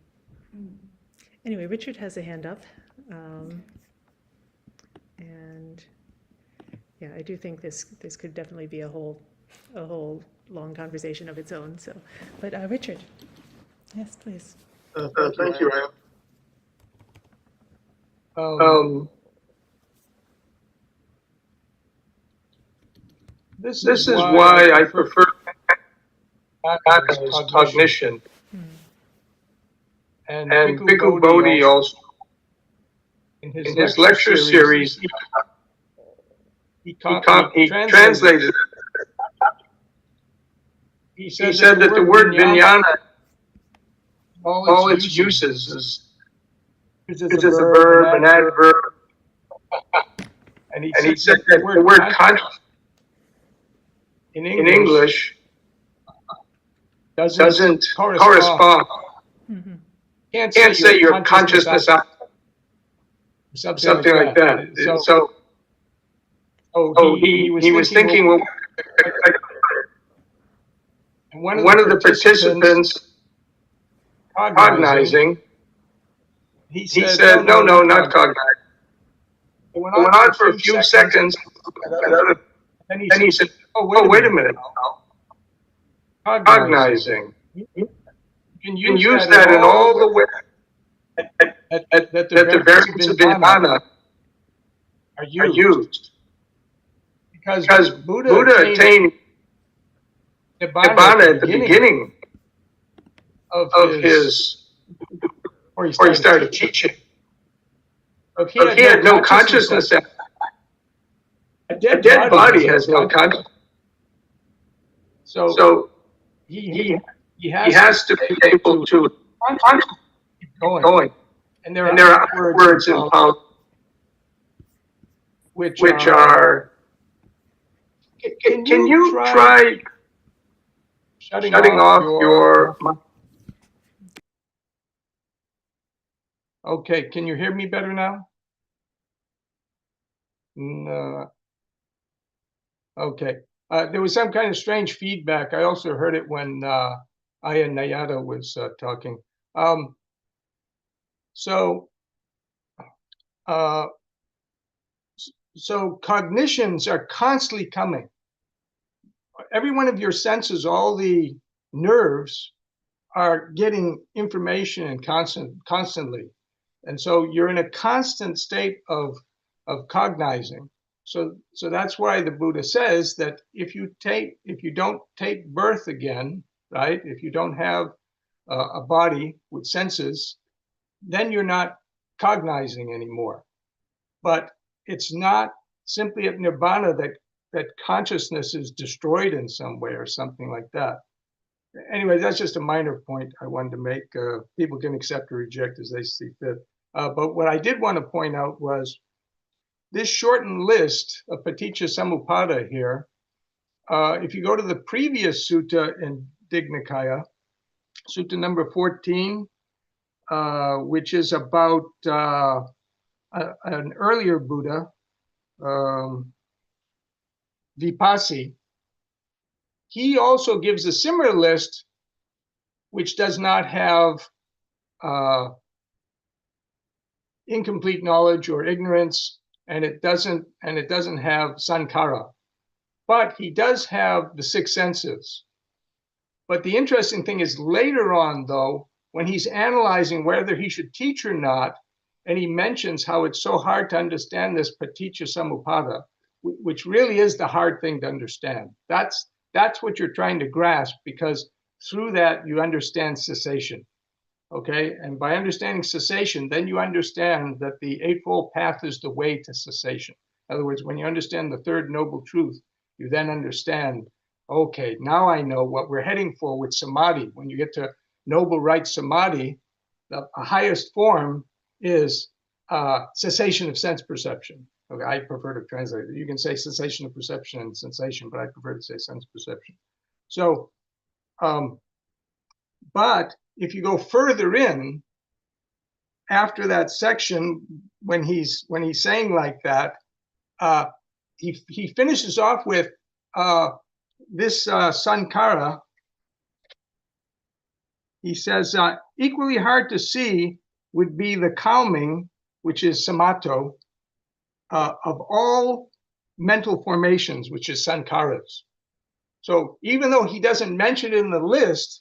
Anyway, Richard has a hand up. And yeah, I do think this could definitely be a whole long conversation of its own. So, but Richard, yes, please. Thank you, Anne. This is why I prefer Kaccayana's cognition. And Bhikkhu Bodhi also, in his lecture series, he translated. He said that the word vijnana, all its uses, is a verb, an adverb, and he said that the word conscious in English doesn't correspond. Mhm. Can't say your consciousness out, something like that. So he was thinking, well, one of the participants cognizing, he said, no, not cognizing. It went on for a few seconds, and he said, oh, wait a minute, cognizing. You can use that in all the ways that the variants of vijnana are used. Because Buddha attained Nibbana at the beginning of his, or he started teaching. If he had no consciousness, a dead body has no consciousness. So he has to be able to keep going. And there are words in Pao which are. Can you try shutting off your? Okay, can you hear me better now? No. Okay. There was some kind of strange feedback. I also heard it when Aya Nayada was talking. So cognitions are constantly coming. Every one of your senses, all the nerves, are getting information and constantly. And so you're in a constant state of cognizing. So that's why the Buddha says that if you don't take birth again, right? If you don't have a body with senses, then you're not cognizing anymore. But it's not simply at Nibbana that consciousness is destroyed in some way or something like that. Anyway, that's just a minor point I wanted to make. People can accept or reject as they see fit. But what I did want to point out was this shortened list of Paticca Samuppada here. If you go to the previous sutta in Dignikaya, sutta number 14, which is about an earlier Buddha, Vipassi, he also gives a similar list, which does not have incomplete knowledge or ignorance, and it doesn't have sankhara. But he does have the six senses. But the interesting thing is later on, though, when he's analyzing whether he should teach or not, and he mentions how it's so hard to understand this Paticca Samuppada, which really is the hard thing to understand. That's what you're trying to grasp, because through that you understand cessation. Okay, and by understanding cessation, then you understand that the Eightfold Path is the way to cessation. In other words, when you understand the third noble truth, you then understand, okay, now I know what we're heading for with samadhi. When you get to noble right samadhi, the highest form is cessation of sense perception. Okay, I prefer to translate it. You can say cessation of perception and sensation, but I prefer to say sense perception. So, but if you go further in, after that section, when he's saying like that, he finishes off with this sankhara. He says, equally hard to see would be the calming, which is samatto, of all mental formations, which is sankharas. So even though he doesn't mention it in the list,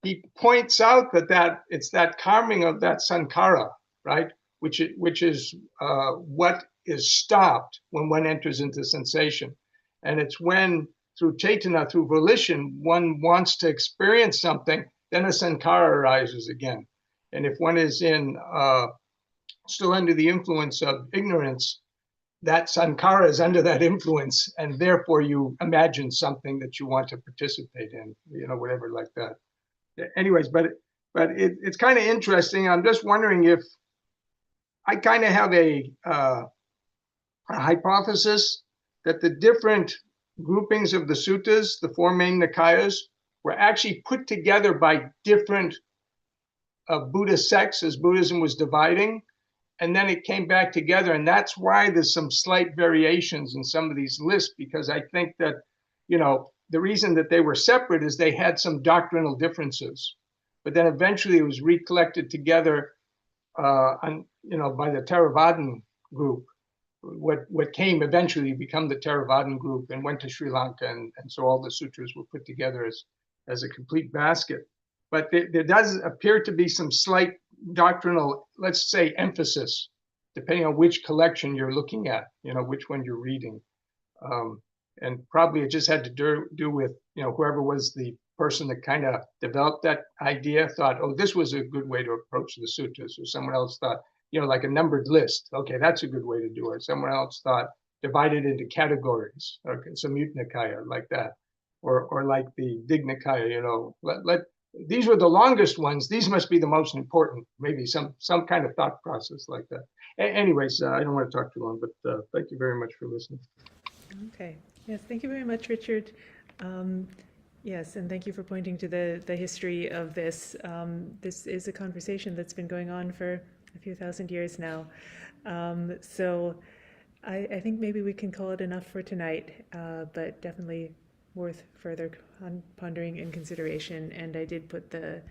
he points out that it's that calming of that sankhara, right? Which is what is stopped when one enters into sensation. And it's when through Chaitanya, through volition, one wants to experience something, then a sankhara arises again. And if one is still under the influence of ignorance, that sankhara is under that influence, and therefore you imagine something that you want to participate in, whatever like that. Anyways, but it's kind of interesting. I'm just wondering if I kind of have a hypothesis that the different groupings of the suttas, the four main Nikayas, were actually put together by different Buddha sects as Buddhism was dividing, and then it came back together. And that's why there's some slight variations in some of these lists, because I think that, the reason that they were separate is they had some doctrinal differences. But then eventually it was recollected together by the Theravadan group, what came eventually become the Theravadan group and went to Sri Lanka, and so all the sutras were put together as a complete basket. But there does appear to be some slight doctrinal, let's say, emphasis, depending on which collection you're looking at, which one you're reading. And probably it just had to do with, whoever was the person that kind of developed that idea thought, oh, this was a good way to approach the sutras, or someone else thought, like a numbered list. Okay, that's a good way to do it. Someone else thought divided into categories. Okay, Samyutta Nikaya, like that, or like the Dignikaya. These were the longest ones. These must be the most important. Maybe some kind of thought process like that. Anyways, I don't want to talk too long, but thank you very much for listening. Okay. Yes, thank you very much, Richard. Yes, and thank you for pointing to the history of this. This is a conversation that's been going on for a few thousand years now. So I think maybe we can call it enough for tonight, but definitely worth further pondering and consideration. And I did put the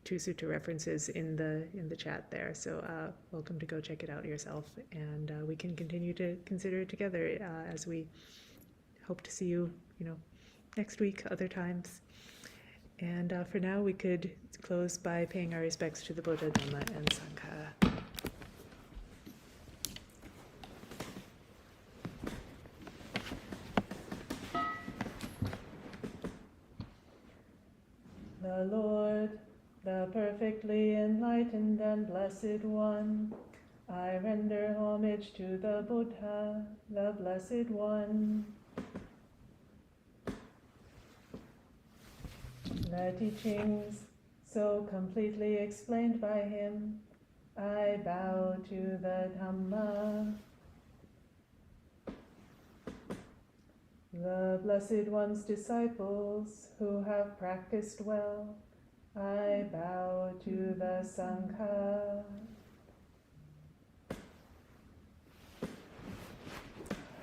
two sutta references in the chat there, so welcome to go check it out yourself, and we can continue to consider it together as we hope to see you, next week, other times. And for now, we could close by paying our respects to the Buddha, Dhamma, and Sangha. The Lord, the perfectly enlightened and blessed one, I render homage to the Buddha, the Blessed One. The teachings so completely explained by him, I bow to the Dhamma. The Blessed One's disciples who have practiced well, I bow to the Sangha.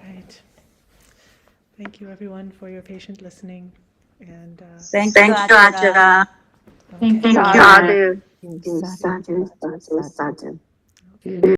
Right. Thank you, everyone, for your patient listening. And Thank you, Acharya. okay. Thank you. Sadhu. Sadhu.